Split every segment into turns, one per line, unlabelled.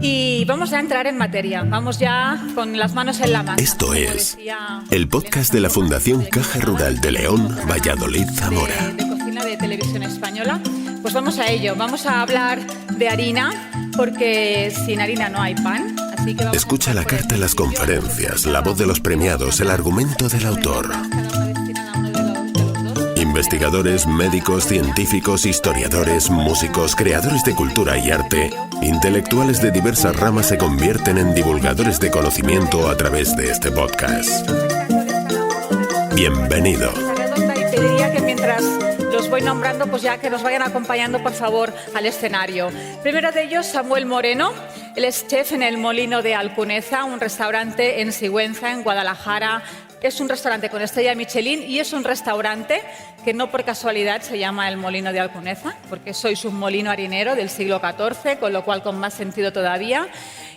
Y vamos a entrar en materia, vamos ya con las manos en la masa.
Esto es el podcast de la Fundación Caja Rural de León, Valladolid, Zamora.
De cocina de Televisión Española. Pues vamos a ello, vamos a hablar de harina, porque sin harina no hay pan. Así que
escucha la carta en las conferencias, la voz de los premiados, el argumento del autor. Investigadores, médicos, científicos, historiadores, músicos, creadores de cultura y arte, intelectuales de diversas ramas se convierten en divulgadores de conocimiento a través de este podcast. Bienvenido.
Y pediría que mientras los voy nombrando, pues ya que nos vayan acompañando, por favor, al escenario. Primero de ellos, Samuel Moreno. Él es chef en el Molino de Alcuneza, un restaurante en Sigüenza, en Guadalajara. Es un restaurante con estrella Michelin y es un restaurante que no por casualidad se llama el Molino de Alcuneza, porque sois un molino harinero del siglo XIV, con lo cual con más sentido todavía.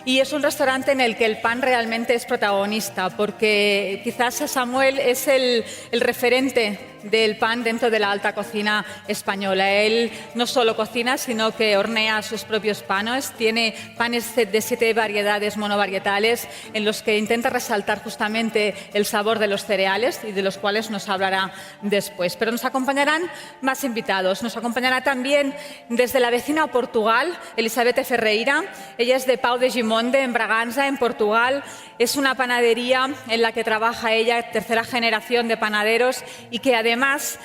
Y es un restaurante en el que el pan realmente es protagonista, porque quizás Samuel es el referente del pan dentro de la alta cocina española. Él no solo cocina, sino que hornea sus propios panes. Tiene panes de 7 variedades monovarietales en los que intenta resaltar justamente el sabor de los cereales y de los cuales nos hablará después. Pero nos acompañarán más invitados. Nos acompañará también desde la vecina Portugal, Elizabeth Ferreira. Ella es de Pau de Gimonde, en Braganza, en Portugal. Es una panadería en la que trabaja ella, tercera generación de panaderos, y que además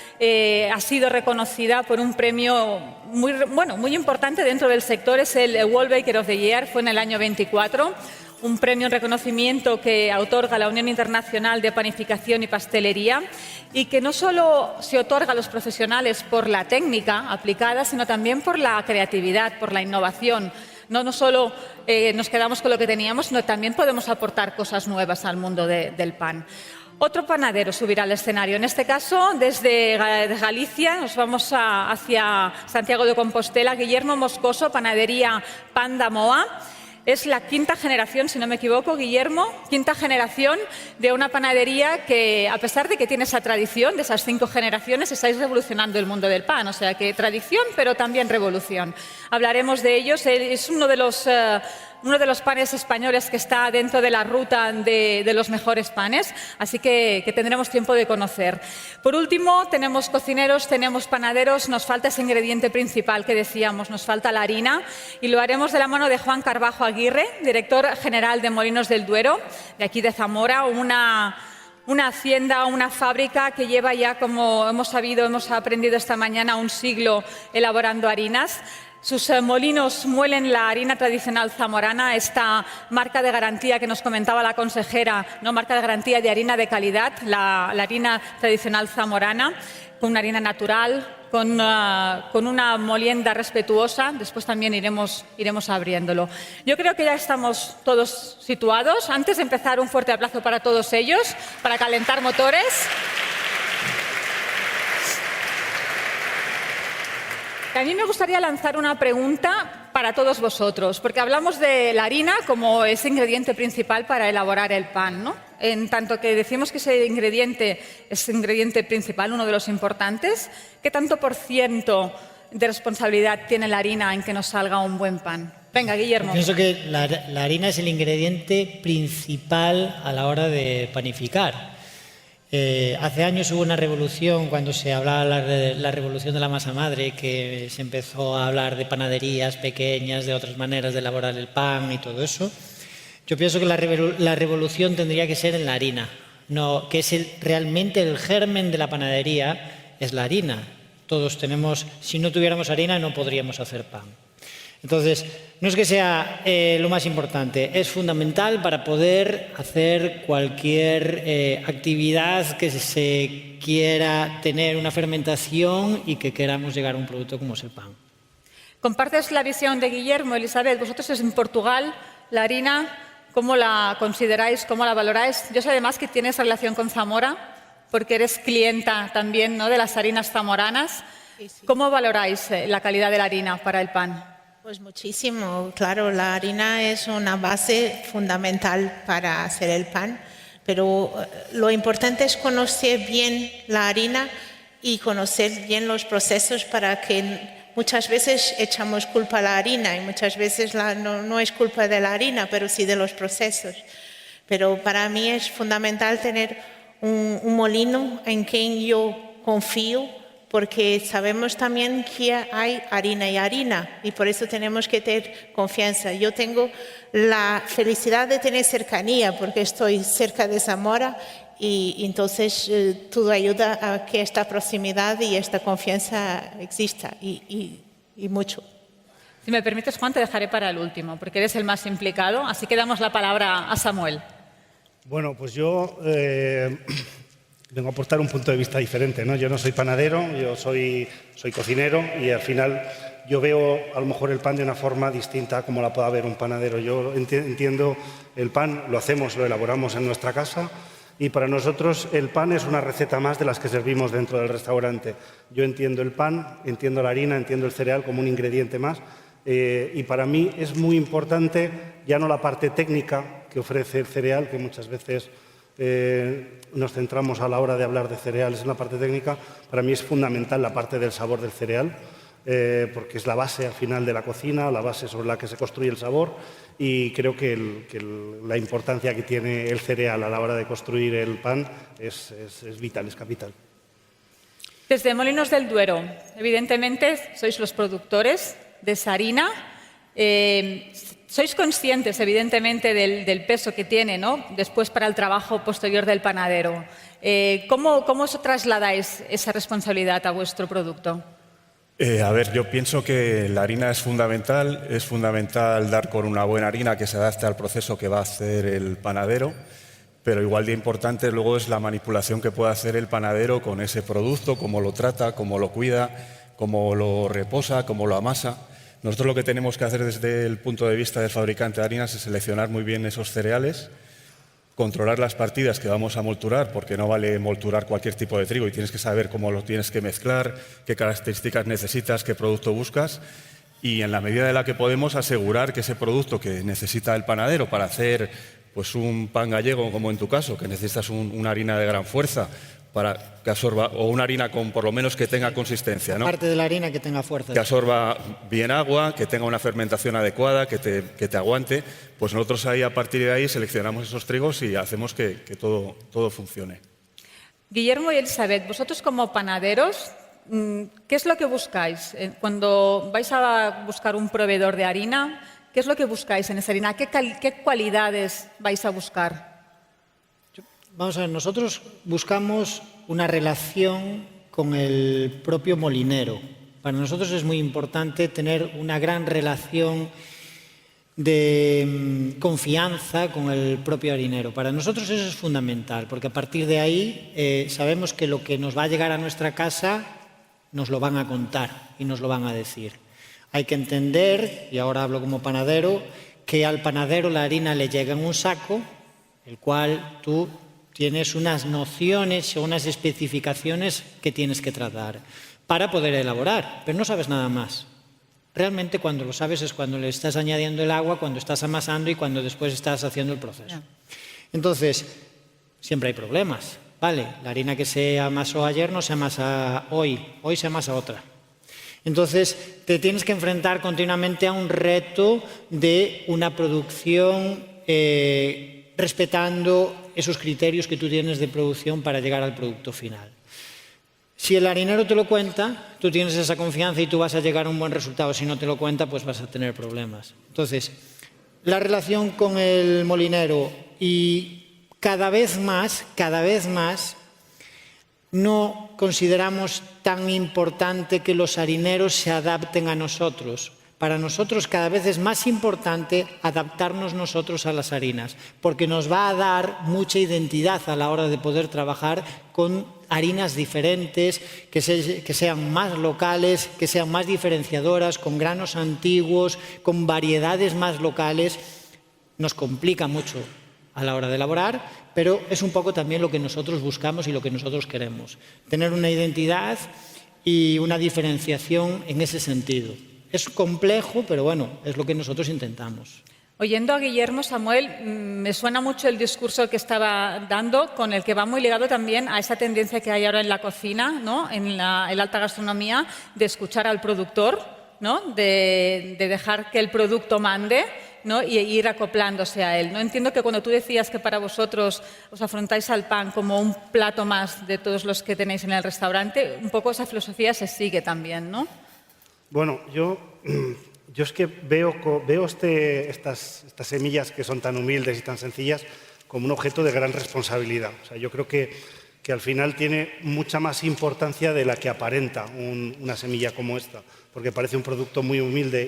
ha sido reconocida por un premio muy importante dentro del sector. Es el World Baker of the Year, fue en el año 24, un premio en reconocimiento que otorga la Unión Internacional de Panificación y Pastelería, y que no solo se otorga a los profesionales por la técnica aplicada, sino también por la creatividad, por la innovación. No solo nos quedamos con lo que teníamos, sino también podemos aportar cosas nuevas al mundo del pan. Otro panadero subirá al escenario. En este caso, desde Galicia, nos vamos hacia Santiago de Compostela. Guillermo Moscoso, panadería Pan da Moa. Es la quinta generación, si no me equivoco, Guillermo, quinta generación de una panadería que, a pesar de que tiene esa tradición, de esas 5 generaciones, estáis revolucionando el mundo del pan. O sea que tradición, pero también revolución. Hablaremos de ellos. Es uno de los panes españoles que está dentro de la ruta de los mejores panes, así que tendremos tiempo de conocer. Por último, tenemos cocineros, tenemos panaderos, nos falta ese ingrediente principal que decíamos, nos falta la harina, y lo haremos de la mano de Juan Carbajo Aguirre, director general de Molinos del Duero, de aquí de Zamora, una hacienda, una fábrica que lleva ya, como hemos aprendido esta mañana, un siglo elaborando harinas. Sus molinos muelen la harina tradicional zamorana, esta marca de garantía que nos comentaba la consejera, no, marca de garantía de harina de calidad, la harina tradicional zamorana, con una harina natural, con una molienda respetuosa. Después también iremos abriéndolo. Yo creo que ya estamos todos situados. Antes de empezar, un fuerte aplauso para todos ellos, para calentar motores. A mí me gustaría lanzar una pregunta para todos vosotros, porque hablamos de la harina como ese ingrediente principal para elaborar el pan, ¿no? En tanto que decimos que ese ingrediente es el ingrediente principal, uno de los importantes, ¿qué tanto por ciento de responsabilidad tiene la harina en que nos salga un buen pan? Venga, Guillermo.
Pienso que la harina es el ingrediente principal a la hora de panificar. Hace años hubo una revolución, cuando se hablaba de la revolución de la masa madre, que se empezó a hablar de panaderías pequeñas, de otras maneras de elaborar el pan y todo eso. Yo pienso que la revolución tendría que ser en la harina, no, que es realmente el germen de la panadería, es la harina. Todos tenemos, si no tuviéramos harina no podríamos hacer pan. Entonces, no es que sea lo más importante, es fundamental para poder hacer cualquier actividad que se quiera tener una fermentación y que queramos llegar a un producto como es el pan.
¿Compartes la visión de Guillermo, Elizabeth? Vosotros en Portugal, la harina, ¿cómo la consideráis, cómo la valoráis? Yo sé además que tienes relación con Zamora, porque eres clienta también, ¿no?, de las harinas zamoranas.
Sí, sí.
¿Cómo valoráis la calidad de la harina para el pan?
Pues muchísimo, claro, la harina es una base fundamental para hacer el pan, pero lo importante es conocer bien la harina y conocer bien los procesos para que muchas veces echamos culpa a la harina y muchas veces no es culpa de la harina, pero sí de los procesos. Pero para mí es fundamental tener un molino en quien yo confío, porque sabemos también que hay harina y harina y por eso tenemos que tener confianza. Yo tengo la felicidad de tener cercanía porque estoy cerca de Zamora y entonces todo ayuda a que esta proximidad y esta confianza exista y mucho.
Si me permites, Juan, te dejaré para el último porque eres el más implicado, así que damos la palabra a Samuel.
Bueno, pues yo vengo a aportar un punto de vista diferente, ¿no? Yo no soy panadero, yo soy cocinero y al final yo veo a lo mejor el pan de una forma distinta a como la pueda ver un panadero. Yo entiendo el pan, lo hacemos, lo elaboramos en nuestra casa y para nosotros el pan es una receta más de las que servimos dentro del restaurante. Yo entiendo el pan, entiendo la harina, entiendo el cereal como un ingrediente más y para mí es muy importante ya no la parte técnica que ofrece el cereal, que muchas veces nos centramos a la hora de hablar de cereales en la parte técnica. Para mí es fundamental la parte del sabor del cereal, porque es la base al final de la cocina, la base sobre la que se construye el sabor y creo que la importancia que tiene el cereal a la hora de construir el pan es vital, es capital.
Desde Molinos del Duero, evidentemente sois los productores de esa harina. Sois conscientes, evidentemente, del peso que tiene, ¿no?, después para el trabajo posterior del panadero. ¿Cómo os trasladáis esa responsabilidad a vuestro producto?
A ver, yo pienso que la harina es fundamental dar con una buena harina que se adapte al proceso que va a hacer el panadero, pero igual de importante luego es la manipulación que puede hacer el panadero con ese producto, cómo lo trata, cómo lo cuida, cómo lo reposa, cómo lo amasa. Nosotros lo que tenemos que hacer desde el punto de vista del fabricante de harinas es seleccionar muy bien esos cereales, controlar las partidas que vamos a molturar, porque no vale molturar cualquier tipo de trigo y tienes que saber cómo lo tienes que mezclar, qué características necesitas, qué producto buscas y en la medida de la que podemos asegurar que ese producto que necesita el panadero para hacer pues un pan gallego, como en tu caso, que necesitas una harina de gran fuerza, para que absorba, o una harina con por lo menos que tenga consistencia, ¿no?
Parte de la harina que tenga fuerza.
Que absorba bien agua, que tenga una fermentación adecuada, que te aguante, pues nosotros ahí a partir de ahí seleccionamos esos trigos y hacemos que todo funcione.
Guillermo y Elizabeth, vosotros como panaderos, ¿qué es lo que buscáis? Cuando vais a buscar un proveedor de harina, ¿qué es lo que buscáis en esa harina? ¿Qué cualidades vais a buscar?
Vamos a ver, nosotros buscamos una relación con el propio molinero. Para nosotros es muy importante tener una gran relación de confianza con el propio harinero. Para nosotros eso es fundamental, porque a partir de ahí sabemos que lo que nos va a llegar a nuestra casa nos lo van a contar y nos lo van a decir. Hay que entender, y ahora hablo como panadero, que al panadero la harina le llega en un saco, el cual tú tienes unas nociones o unas especificaciones que tienes que tratar para poder elaborar, pero no sabes nada más. Realmente cuando lo sabes es cuando le estás añadiendo el agua, cuando estás amasando y cuando después estás haciendo el proceso. Entonces, siempre hay problemas, ¿vale? La harina que se amasó ayer no se amasa hoy se amasa otra. Entonces, te tienes que enfrentar continuamente a un reto de una producción respetando esos criterios que tú tienes de producción para llegar al producto final. Si el harinero te lo cuenta, tú tienes esa confianza y tú vas a llegar a un buen resultado. Si no te lo cuenta, pues vas a tener problemas. Entonces, la relación con el molinero y cada vez más, no consideramos tan importante que los harineros se adapten a nosotros. Para nosotros cada vez es más importante adaptarnos nosotros a las harinas, porque nos va a dar mucha identidad a la hora de poder trabajar con harinas diferentes, que sean más locales, que sean más diferenciadoras, con granos antiguos, con variedades más locales. Nos complica mucho a la hora de elaborar, pero es un poco también lo que nosotros buscamos y lo que nosotros queremos. Tener una identidad y una diferenciación en ese sentido. Es complejo, pero bueno, es lo que nosotros intentamos.
Oyendo a Guillermo, Samuel, me suena mucho el discurso que estaba dando, con el que va muy ligado también a esa tendencia que hay ahora en la cocina, ¿no? En la alta gastronomía, de escuchar al productor, ¿no? De dejar que el producto mande, ¿no? Y ir acoplándose a él, ¿no? Entiendo que cuando tú decías que para vosotros os afrontáis al pan como un plato más de todos los que tenéis en el restaurante, un poco esa filosofía se sigue también, ¿no?
Bueno, yo es que veo estas semillas que son tan humildes y tan sencillas como un objeto de gran responsabilidad. O sea, yo creo que al final tiene mucha más importancia de la que aparenta una semilla como esta, porque parece un producto muy humilde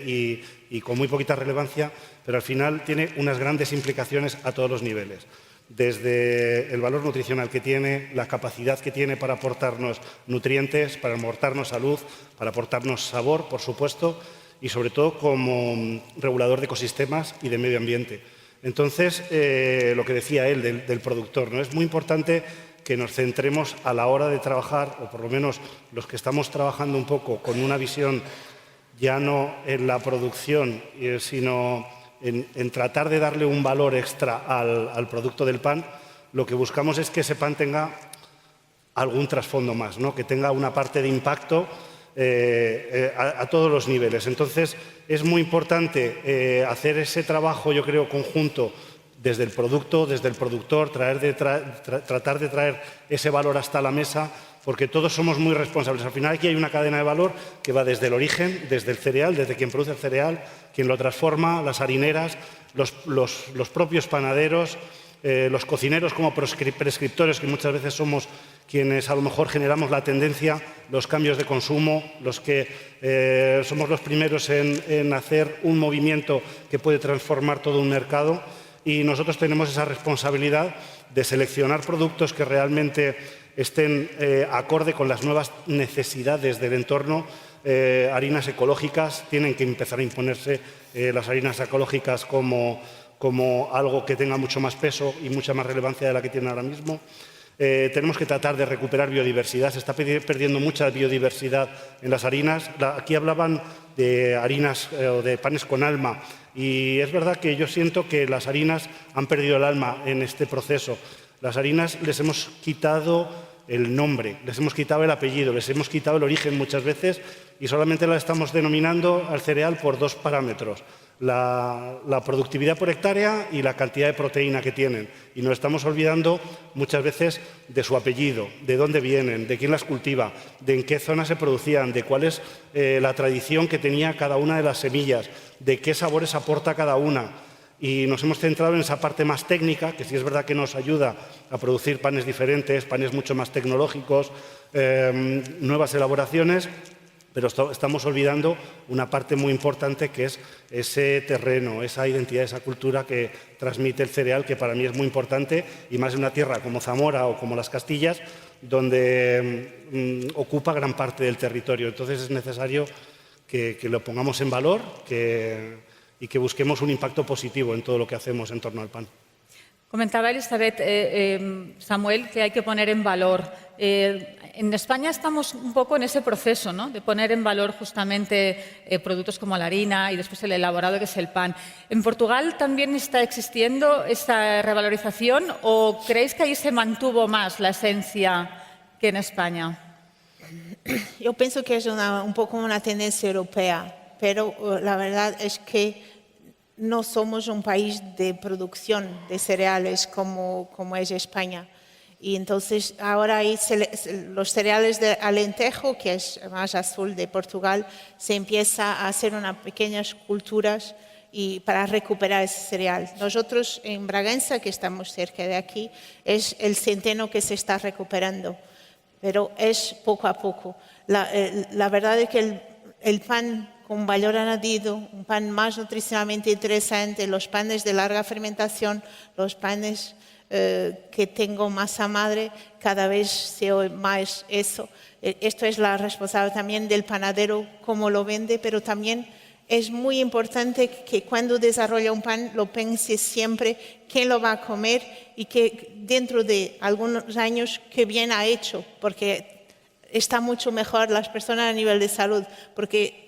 y con muy poquita relevancia, pero al final tiene unas grandes implicaciones a todos los niveles. Desde el valor nutricional que tiene, la capacidad que tiene para aportarnos nutrientes, para aportarnos salud, para aportarnos sabor, por supuesto, y sobre todo como regulador de ecosistemas y de medio ambiente. Entonces, lo que decía él del productor, ¿no? Es muy importante que nos centremos a la hora de trabajar, o por lo menos los que estamos trabajando un poco con una visión ya no en la producción, sino en tratar de darle un valor extra al producto del pan. Lo que buscamos es que ese pan tenga algún trasfondo más, ¿no? Que tenga una parte de impacto a todos los niveles. Entonces, es muy importante hacer ese trabajo, yo creo, conjunto desde el producto, desde el productor, tratar de traer ese valor hasta la mesa, porque todos somos muy responsables. Al final aquí hay una cadena de valor que va desde el origen, desde el cereal, desde quien produce el cereal, quien lo transforma, las harineras, los propios panaderos, los cocineros como prescriptores, que muchas veces somos quienes a lo mejor generamos la tendencia, los cambios de consumo, los que somos los primeros en hacer un movimiento que puede transformar todo un mercado, y nosotros tenemos esa responsabilidad de seleccionar productos que realmente estén acorde con las nuevas necesidades del entorno. Harinas ecológicas, tienen que empezar a imponerse las harinas ecológicas como algo que tenga mucho más peso y mucha más relevancia de la que tienen ahora mismo. Tenemos que tratar de recuperar biodiversidad. Se está perdiendo mucha biodiversidad en las harinas. Aquí hablaban de harinas o de panes con alma, y es verdad que yo siento que las harinas han perdido el alma en este proceso. Las harinas les hemos quitado el nombre, les hemos quitado el apellido, les hemos quitado el origen muchas veces, y solamente la estamos denominando al cereal por dos parámetros: la productividad por hectárea y la cantidad de proteína que tienen. Y nos estamos olvidando muchas veces de su apellido, de dónde vienen, de quién las cultiva, de en qué zona se producían, de cuál es la tradición que tenía cada una de las semillas, de qué sabores aporta cada una. Y nos hemos centrado en esa parte más técnica, que sí es verdad que nos ayuda a producir panes diferentes, panes mucho más tecnológicos, nuevas elaboraciones, pero estamos olvidando una parte muy importante, que es ese terreno, esa identidad, esa cultura que transmite el cereal, que para mí es muy importante, y más en una tierra como Zamora o como las Castillas, donde ocupa gran parte del territorio. Entonces es necesario que lo pongamos en valor y que busquemos un impacto positivo en todo lo que hacemos en torno al pan.
Comentaba Elizabeth, Samuel, que hay que poner en valor. En España estamos un poco en ese proceso, ¿no?, de poner en valor justamente productos como la harina y después el elaborado, que es el pan. ¿En Portugal también está existiendo esta revalorización, o creéis que ahí se mantuvo más la esencia que en España?
Yo pienso que es un poco una tendencia europea, pero la verdad es que no somos un país de producción de cereales como es España. Y entonces ahora hay los cereales de Alentejo, que es más azul de Portugal, se empieza a hacer unas pequeñas culturas para recuperar ese cereal. Nosotros en Bragança, que estamos cerca de aquí, es el centeno que se está recuperando, pero es poco a poco. La verdad es que el pan con valor añadido, un pan más nutricionalmente interesante, los panes de larga fermentación, los panes que tengo masa madre, cada vez se oye más eso. Esto es la responsabilidad también del panadero, cómo lo vende, pero también es muy importante que cuando desarrolla un pan lo piense siempre quién lo va a comer, y que dentro de algunos años qué bien ha hecho, porque está mucho mejor las personas a nivel de salud, porque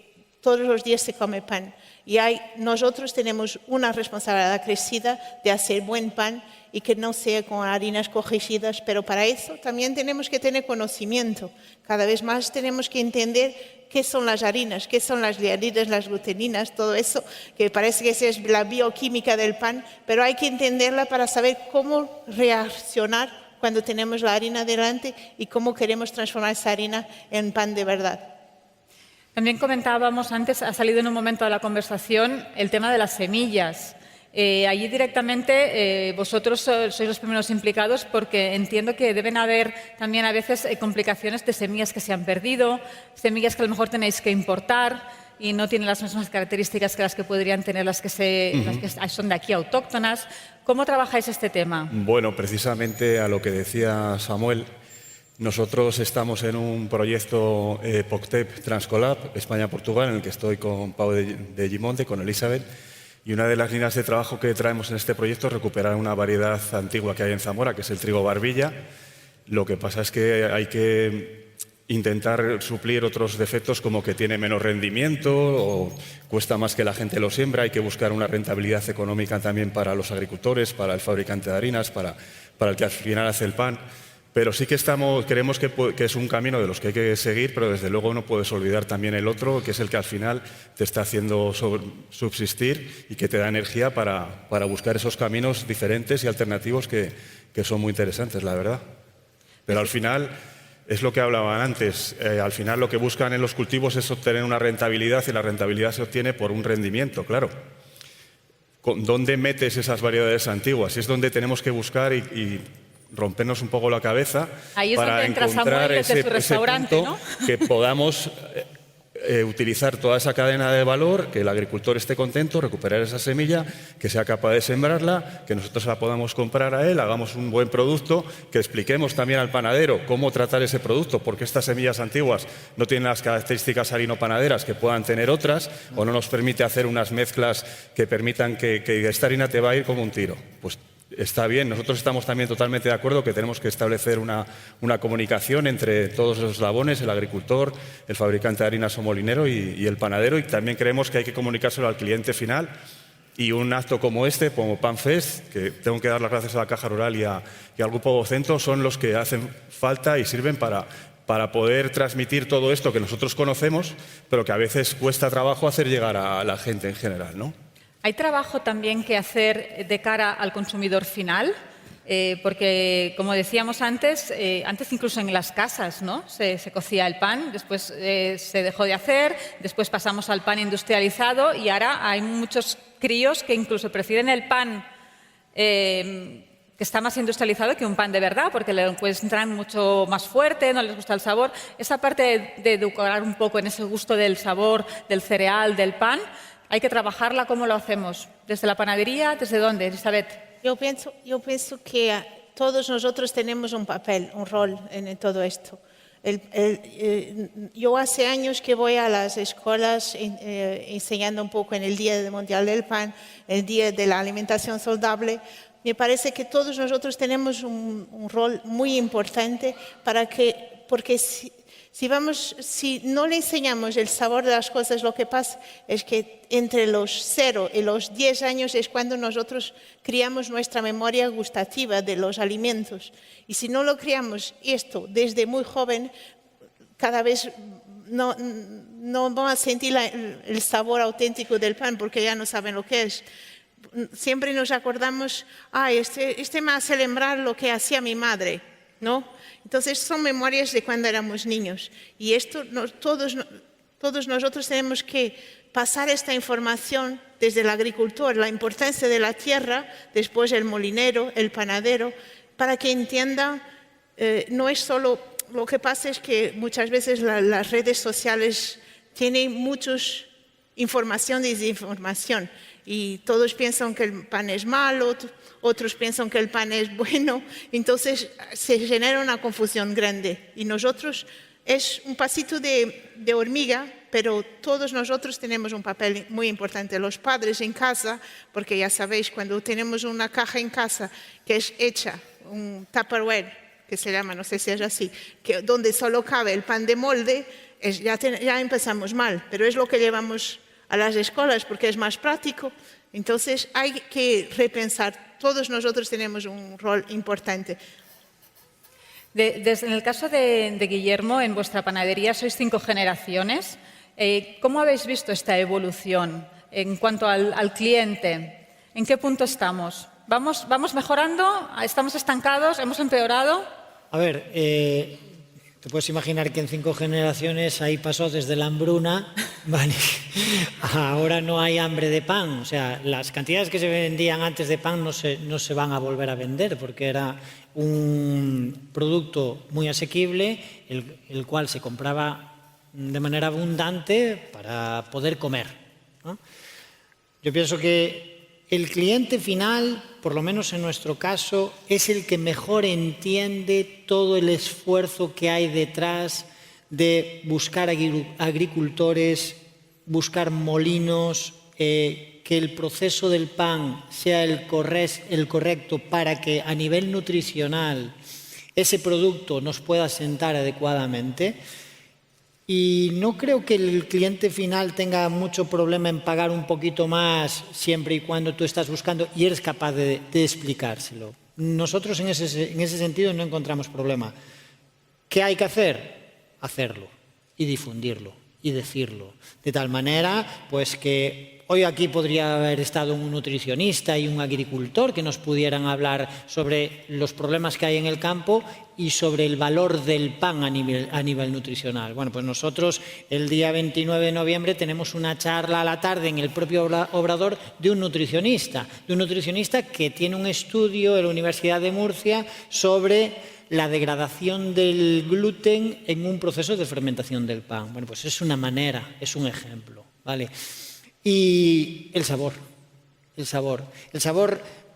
todos los días se come pan. Y nosotros tenemos una responsabilidad crecida de hacer buen pan y que no sea con harinas corregidas, pero para eso también tenemos que tener conocimiento. Cada vez más tenemos que entender qué son las harinas, qué son las gliadinas, las gluteninas, todo eso, que parece que esa es la bioquímica del pan, pero hay que entenderla para saber cómo reaccionar cuando tenemos la harina delante y cómo queremos transformar esa harina en pan de verdad.
También comentábamos antes, ha salido en un momento de la conversación, el tema de las semillas. Allí directamente vosotros sois los primeros implicados porque entiendo que deben haber también a veces complicaciones de semillas que se han perdido, semillas que a lo mejor tenéis que importar y no tienen las mismas características que las que podrían tener las que son de aquí autóctonas. ¿Cómo trabajáis este tema?
Bueno, precisamente a lo que decía Samuel, nosotros estamos en un proyecto POCTEP Transcolab, España-Portugal, en el que estoy con Pau de Gimonte, con Elizabeth, y una de las líneas de trabajo que traemos en este proyecto es recuperar una variedad antigua que hay en Zamora, que es el trigo barbilla. Lo que pasa es que hay que intentar suplir otros defectos como que tiene menos rendimiento o cuesta más que la gente lo siembra. Hay que buscar una rentabilidad económica también para los agricultores, para el fabricante de harinas, para el que al final hace el pan. Pero sí que creemos que es un camino de los que hay que seguir, pero desde luego no puedes olvidar también el otro, que es el que al final te está haciendo subsistir y que te da energía para buscar esos caminos diferentes y alternativos que son muy interesantes, la verdad. Pero al final, es lo que hablaban antes, al final lo que buscan en los cultivos es obtener una rentabilidad y la rentabilidad se obtiene por un rendimiento, claro. ¿Dónde metes esas variedades antiguas? Es donde tenemos que buscar y rompernos un poco la cabeza para encontrar ese punto, ¿no? Que podamos utilizar toda esa cadena de valor, que el agricultor esté contento, recuperar esa semilla, que sea capaz de sembrarla, que nosotros la podamos comprar a él, hagamos un buen producto, que expliquemos también al panadero cómo tratar ese producto, porque estas semillas antiguas no tienen las características harino-panaderas que puedan tener otras, o no nos permite hacer unas mezclas que permitan que esta harina te va a ir como un tiro. Pues está bien, nosotros estamos también totalmente de acuerdo que tenemos que establecer una comunicación entre todos los eslabones, el agricultor, el fabricante de harinas o molinero y el panadero, y también creemos que hay que comunicárselo al cliente final. Y un acto como este, como PanFest, que tengo que dar las gracias a la Caja Rural y al Grupo Vocento, son los que hacen falta y sirven para poder transmitir todo esto que nosotros conocemos, pero que a veces cuesta trabajo hacer llegar a la gente en general, ¿no?
¿Hay trabajo también que hacer de cara al consumidor final? Porque, como decíamos antes incluso en las casas, ¿no? se cocía el pan, después se dejó de hacer, después pasamos al pan industrializado y ahora hay muchos críos que incluso prefieren el pan que está más industrializado que un pan de verdad, porque le encuentran mucho más fuerte, no les gusta el sabor. Esa parte de educar un poco en ese gusto del sabor, del cereal, del pan, hay que trabajarla. ¿Cómo lo hacemos? ¿Desde la panadería? ¿Desde dónde, Elizabeth?
Yo pienso que todos nosotros tenemos un papel, un rol en todo esto. Yo hace años que voy a las escuelas enseñando un poco en el Día Mundial del Pan, el Día de la Alimentación Saludable. Me parece que todos nosotros tenemos un rol muy importante porque si no le enseñamos el sabor de las cosas, lo que pasa es que entre los 0 y los 10 años es cuando nosotros criamos nuestra memoria gustativa de los alimentos. Y si no lo criamos esto desde muy joven, cada vez no van a sentir el sabor auténtico del pan porque ya no saben lo que es. Siempre nos acordamos, este me hace lembrar lo que hacía mi madre, ¿no? Entonces son memorias de cuando éramos niños y esto todos nosotros tenemos que pasar esta información desde el agricultor, la importancia de la tierra, después el molinero, el panadero, para que entienda, no es solo, lo que pasa es que muchas veces las redes sociales tienen muchos información y desinformación. Y todos piensan que el pan es malo, otros piensan que el pan es bueno, entonces se genera una confusión grande. Y nosotros, es un pasito de hormiga, pero todos nosotros tenemos un papel muy importante. Los padres en casa, porque ya sabéis, cuando tenemos una caja en casa que es hecha, un Tupperware, que se llama, no sé si es así, donde solo cabe el pan de molde, ya empezamos mal, pero es lo que llevamos a las escuelas porque es más práctico. Entonces hay que repensar, todos nosotros tenemos un rol importante.
En el caso de Guillermo, en vuestra panadería sois 5 generaciones. ¿Cómo habéis visto esta evolución en cuanto al cliente? ¿En qué punto estamos? ¿Vamos mejorando? ¿Estamos estancados? ¿Hemos empeorado?
A ver, te puedes imaginar que en 5 generaciones ahí pasó desde la hambruna, ¿vale? Ahora no hay hambre de pan. O sea, las cantidades que se vendían antes de pan no se van a volver a vender porque era un producto muy asequible, el cual se compraba de manera abundante para poder comer, ¿no? Yo pienso que el cliente final, por lo menos en nuestro caso, es el que mejor entiende todo el esfuerzo que hay detrás de buscar agricultores, buscar molinos, que el proceso del pan sea el correcto para que a nivel nutricional ese producto nos pueda sentar adecuadamente. Y no creo que el cliente final tenga mucho problema en pagar un poquito más siempre y cuando tú estás buscando y eres capaz de explicárselo. Nosotros en ese sentido no encontramos problema. ¿Qué hay que hacer? Hacerlo y difundirlo y decirlo. De tal manera pues que hoy aquí podría haber estado un nutricionista y un agricultor que nos pudieran hablar sobre los problemas que hay en el campo y sobre el valor del pan a nivel nutricional. Bueno, pues nosotros el día 29 de noviembre tenemos una charla a la tarde en el propio Obrador de un nutricionista que tiene un estudio de la Universidad de Murcia sobre la degradación del gluten en un proceso de fermentación del pan. Bueno, pues es una manera, es un ejemplo, ¿vale? Y el sabor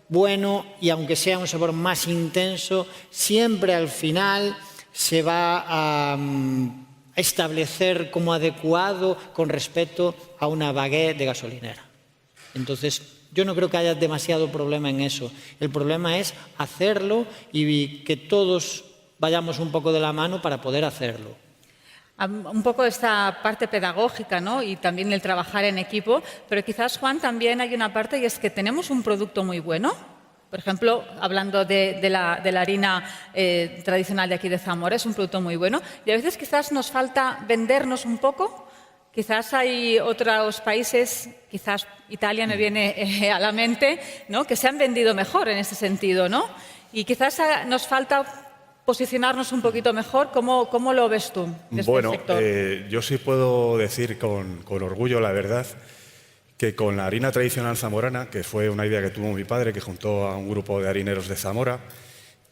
bueno, y aunque sea un sabor más intenso, siempre al final se va a establecer como adecuado con respecto a una baguette de gasolinera. Entonces, yo no creo que haya demasiado problema en eso. El problema es hacerlo y que todos vayamos un poco de la mano para poder hacerlo.
Un poco esta parte pedagógica, ¿no? Y también el trabajar en equipo, pero quizás, Juan, también hay una parte y es que tenemos un producto muy bueno. Por ejemplo, hablando de la harina tradicional de aquí de Zamora, es un producto muy bueno y a veces quizás nos falta vendernos un poco. Quizás hay otros países, quizás Italia me viene a la mente, ¿no? Que se han vendido mejor en ese sentido, ¿no? Y quizás nos falta posicionarnos un poquito mejor. ¿Cómo lo ves tú desde el sector?
Yo sí puedo decir con orgullo, la verdad, que con la harina tradicional zamorana, que fue una idea que tuvo mi padre, que juntó a un grupo de harineros de Zamora,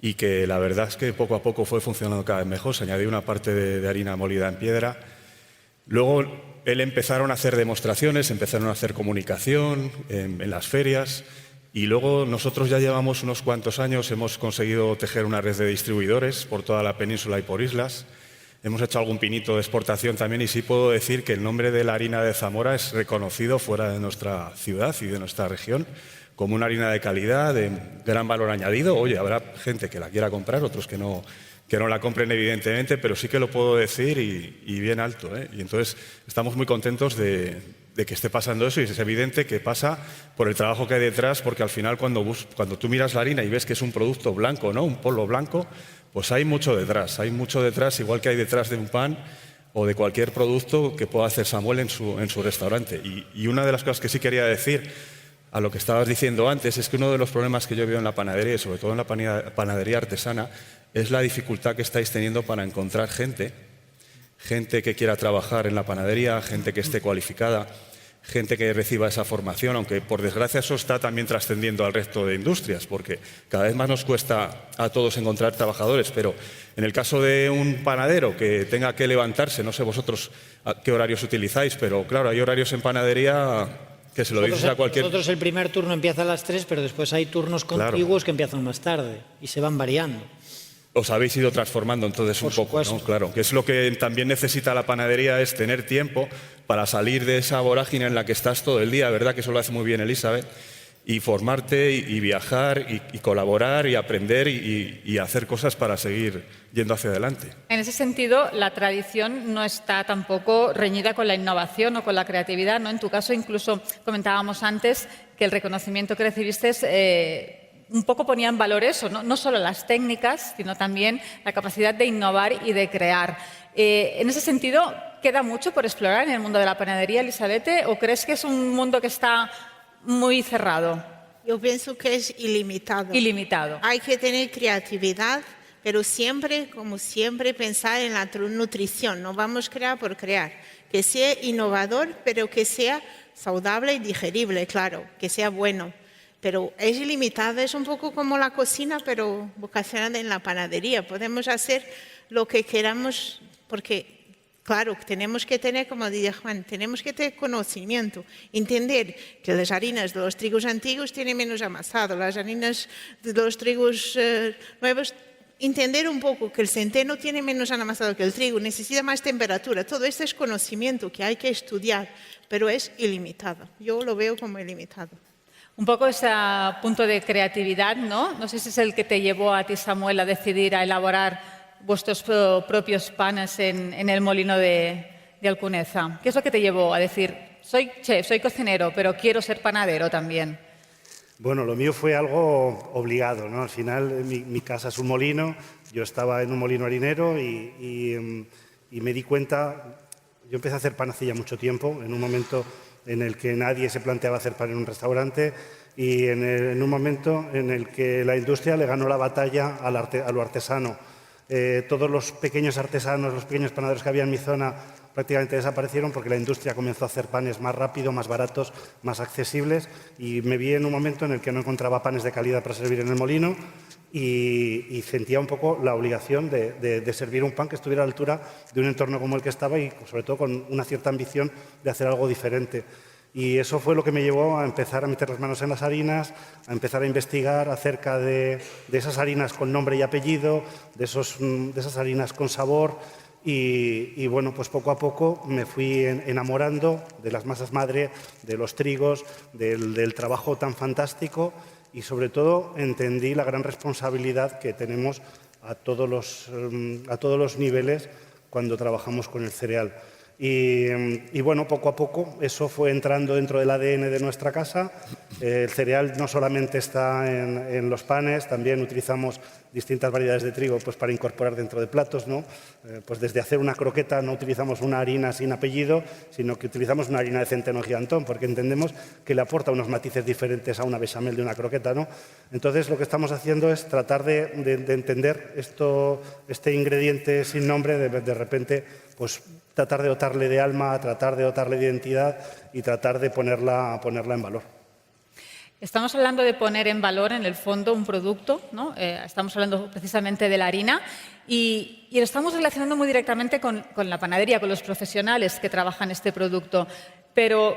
y que la verdad es que poco a poco fue funcionando cada vez mejor. Se añadió una parte de harina molida en piedra. Luego él empezaron a hacer demostraciones, empezaron a hacer comunicación en las ferias. Y luego nosotros ya llevamos unos cuantos años, hemos conseguido tejer una red de distribuidores por toda la península y por islas. Hemos hecho algún pinito de exportación también y sí puedo decir que el nombre de la harina de Zamora es reconocido fuera de nuestra ciudad y de nuestra región como una harina de calidad, de gran valor añadido. Oye, habrá gente que la quiera comprar, otros que no la compren evidentemente, pero sí que lo puedo decir y bien alto, ¿eh? Y entonces estamos muy contentos de que esté pasando eso y es evidente que pasa por el trabajo que hay detrás, porque al final cuando tú miras la harina y ves que es un producto blanco, ¿no? Un polvo blanco, pues hay mucho detrás, igual que hay detrás de un pan o de cualquier producto que pueda hacer Samuel en su restaurante. Y una de las cosas que sí quería decir a lo que estabas diciendo antes es que uno de los problemas que yo veo en la panadería y sobre todo en la panadería artesana es la dificultad que estáis teniendo para encontrar gente que quiera trabajar en la panadería, gente que esté cualificada, gente que reciba esa formación, aunque por desgracia eso está también trascendiendo al resto de industrias, porque cada vez más nos cuesta a todos encontrar trabajadores, pero en el caso de un panadero que tenga que levantarse, no sé vosotros qué horarios utilizáis, pero claro, hay horarios en panadería que se lo dices a cualquier...
Nosotros el primer turno empieza a las 3, pero después hay turnos contiguos que empiezan más tarde y se van variando.
Os habéis ido transformando entonces un poco, ¿no? Claro, que es lo que también necesita la panadería, es tener tiempo para salir de esa vorágine en la que estás todo el día, ¿verdad? Que eso lo hace muy bien Elizabeth. y formarte y viajar y colaborar y aprender y hacer cosas para seguir yendo hacia adelante.
En ese sentido, la tradición no está tampoco reñida con la innovación o con la creatividad, ¿no? En tu caso, incluso comentábamos antes que el reconocimiento que recibiste un poco ponía en valor eso, ¿no? No solo las técnicas, sino también la capacidad de innovar y de crear. En ese sentido, ¿queda mucho por explorar en el mundo de la panadería, Elisabete? ¿O crees que es un mundo que está muy cerrado?
Yo pienso que es ilimitado.
Ilimitado.
Hay que tener creatividad, pero siempre, como siempre, pensar en la nutrición. No vamos a crear por crear. Que sea innovador, pero que sea saludable y digerible, claro, que sea bueno. Pero es ilimitada, es un poco como la cocina, pero vocacionada en la panadería. Podemos hacer lo que queramos, porque, claro, tenemos que tener, como decía Juan, tenemos que tener conocimiento, entender que las harinas de los trigos antiguos tienen menos amasado, las harinas de los trigos nuevos, entender un poco que el centeno tiene menos amasado que el trigo, necesita más temperatura. Todo esto es conocimiento que hay que estudiar, pero es ilimitado. Yo lo veo como ilimitado.
Un poco ese punto de creatividad, ¿no? No sé si es el que te llevó a ti, Samuel, a decidir a elaborar vuestros propios panes en el molino de Alcuneza. ¿Qué es lo que te llevó a decir, soy chef, soy cocinero, pero quiero ser panadero también?
Bueno, lo mío fue algo obligado, ¿no? Al final, mi casa es un molino, yo estaba en un molino harinero y me di cuenta, yo empecé a hacer pan hace ya mucho tiempo, en un momento en el que nadie se planteaba hacer pan en un restaurante y en un momento en el que la industria le ganó la batalla a lo artesano. Todos los pequeños artesanos, los pequeños panaderos que había en mi zona prácticamente desaparecieron porque la industria comenzó a hacer panes más rápido, más baratos, más accesibles y me vi en un momento en el que no encontraba panes de calidad para servir en el molino y sentía un poco la obligación de servir un pan que estuviera a la altura de un entorno como el que estaba y sobre todo con una cierta ambición de hacer algo diferente. Y eso fue lo que me llevó a empezar a meter las manos en las harinas, a empezar a investigar acerca de esas harinas con nombre y apellido, de esas harinas con sabor y bueno, pues poco a poco me fui enamorando de las masas madre, de los trigos, del trabajo tan fantástico y sobre todo entendí la gran responsabilidad que tenemos a todos los niveles cuando trabajamos con el cereal. Y bueno, poco a poco eso fue entrando dentro del ADN de nuestra casa. El cereal no solamente está en los panes, también utilizamos distintas variedades de trigo pues, para incorporar dentro de platos, ¿no? Pues desde hacer una croqueta no utilizamos una harina sin apellido, sino que utilizamos una harina de centeno gigantón, porque entendemos que le aporta unos matices diferentes a una bechamel de una croqueta, ¿no? Entonces lo que estamos haciendo es tratar de entender este ingrediente sin nombre, de repente pues tratar de dotarle de alma, tratar de dotarle de identidad y tratar de ponerla en valor.
Estamos hablando de poner en valor, en el fondo, un producto, ¿no? Estamos hablando precisamente de la harina y lo estamos relacionando muy directamente con la panadería, con los profesionales que trabajan este producto. Pero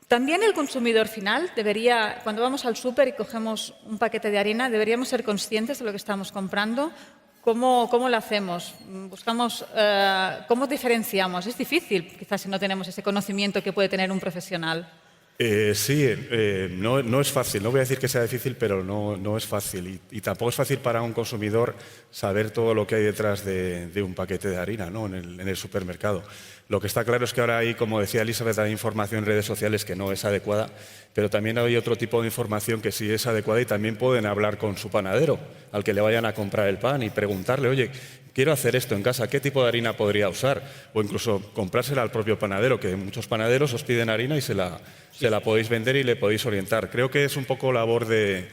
también el consumidor final debería, cuando vamos al súper y cogemos un paquete de harina, deberíamos ser conscientes de lo que estamos comprando. ¿Cómo lo hacemos? Buscamos, ¿cómo diferenciamos? Es difícil, quizás, si no tenemos ese conocimiento que puede tener un profesional.
Sí, no es fácil. No voy a decir que sea difícil, pero no es fácil. Y tampoco es fácil para un consumidor saber todo lo que hay detrás de un paquete de harina, ¿no? en el supermercado. Lo que está claro es que ahora hay, como decía Elisabeth, hay información en redes sociales que no es adecuada, pero también hay otro tipo de información que sí es adecuada y también pueden hablar con su panadero, al que le vayan a comprar el pan y preguntarle, oye, quiero hacer esto en casa, ¿qué tipo de harina podría usar? O incluso comprársela al propio panadero, que muchos panaderos os piden harina y se la podéis vender y le podéis orientar. Creo que es un poco labor de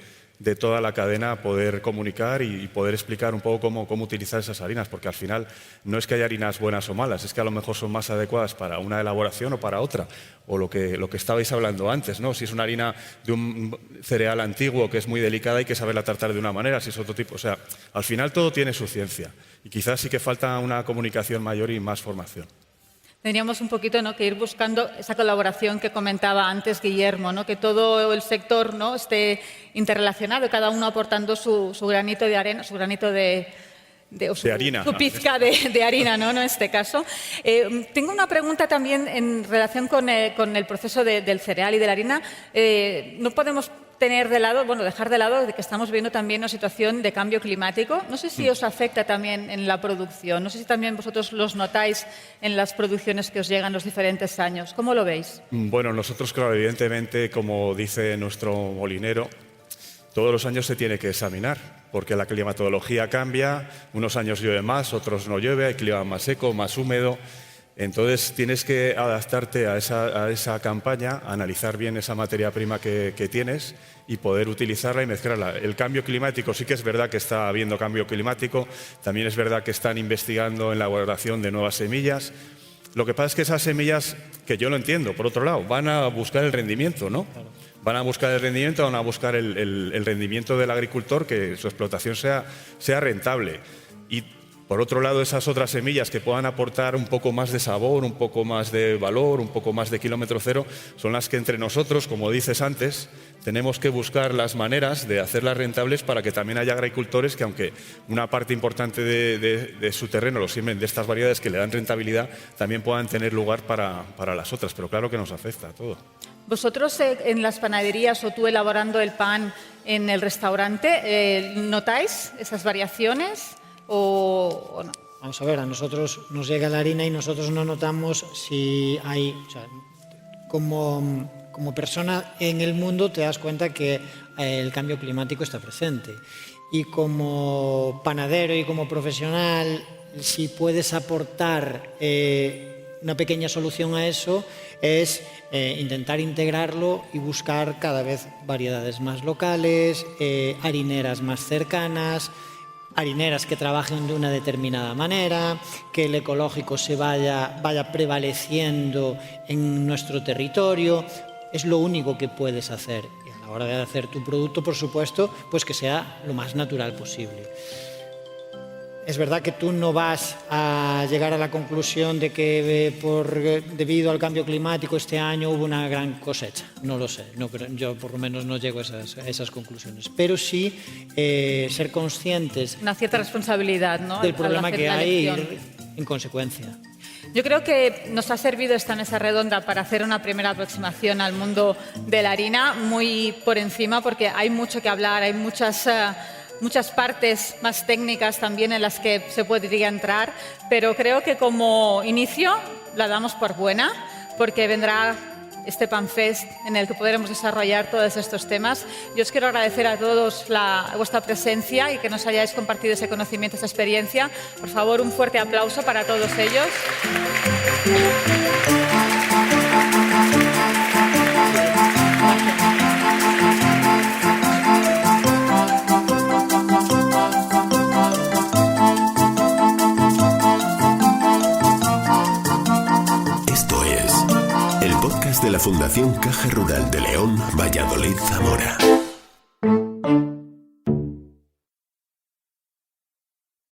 toda la cadena poder comunicar y poder explicar un poco cómo utilizar esas harinas, porque al final no es que haya harinas buenas o malas, es que a lo mejor son más adecuadas para una elaboración o para otra, o lo que estabais hablando antes, ¿no? Si es una harina de un cereal antiguo que es muy delicada hay que saberla tratar de una manera, si es otro tipo, o sea, al final todo tiene su ciencia y quizás sí que falta una comunicación mayor y más formación.
Tendríamos un poquito, ¿no?, que ir buscando esa colaboración que comentaba antes Guillermo, ¿no?, que todo el sector, ¿no?, esté interrelacionado, cada uno aportando su granito de arena, su granito de
De harina.
Su pizca de harina, ¿no? En este caso. Tengo una pregunta también en relación con el proceso del cereal y de la harina. No podemos dejar de lado de que estamos viendo también una situación de cambio climático. No sé si os afecta también en la producción. No sé si también vosotros los notáis en las producciones que os llegan los diferentes años. ¿Cómo lo veis?
Bueno, nosotros, claro, evidentemente, como dice nuestro molinero, todos los años se tiene que examinar, porque la climatología cambia, unos años llueve más, otros no llueve, hay clima más seco, más húmedo. Entonces tienes que adaptarte a esa campaña, analizar bien esa materia prima que tienes y poder utilizarla y mezclarla. El cambio climático, sí que es verdad que está habiendo cambio climático, también es verdad que están investigando en la elaboración de nuevas semillas. Lo que pasa es que esas semillas, que yo lo entiendo, por otro lado, van a buscar el rendimiento, ¿no? Van a buscar el rendimiento, van a buscar el rendimiento del agricultor, que su explotación sea rentable. Y por otro lado, esas otras semillas que puedan aportar un poco más de sabor, un poco más de valor, un poco más de kilómetro cero, son las que entre nosotros, como dices antes, tenemos que buscar las maneras de hacerlas rentables para que también haya agricultores que, aunque una parte importante de su terreno lo siembren de estas variedades que le dan rentabilidad, también puedan tener lugar para las otras. Pero claro que nos afecta a todo.
¿Vosotros en las panaderías o tú elaborando el pan en el restaurante, notáis esas variaciones o no?
Vamos a ver, a nosotros nos llega la harina y nosotros no notamos si hay... O sea, como persona en el mundo te das cuenta que el cambio climático está presente. Y como panadero y como profesional, si puedes aportar una pequeña solución a eso, es intentar integrarlo y buscar cada vez variedades más locales, harineras más cercanas, harineras que trabajen de una determinada manera, que el ecológico se vaya prevaleciendo en nuestro territorio. Es lo único que puedes hacer. Y a la hora de hacer tu producto, por supuesto, pues que sea lo más natural posible. Es verdad que tú no vas a llegar a la conclusión de que debido al cambio climático este año hubo una gran cosecha. No lo sé, yo por lo menos no llego a esas conclusiones. Pero sí ser conscientes
una cierta responsabilidad, ¿no?,
del problema que hay en consecuencia.
Yo creo que nos ha servido esta mesa redonda para hacer una primera aproximación al mundo de la harina, muy por encima, porque hay mucho que hablar, hay muchas partes más técnicas también en las que se podría entrar, pero creo que como inicio la damos por buena, porque vendrá este PanFest en el que podremos desarrollar todos estos temas. Yo os quiero agradecer a todos vuestra presencia y que nos hayáis compartido ese conocimiento, esa experiencia. Por favor, un fuerte aplauso para todos ellos.
De la Fundación Caja Rural de León, Valladolid, Zamora.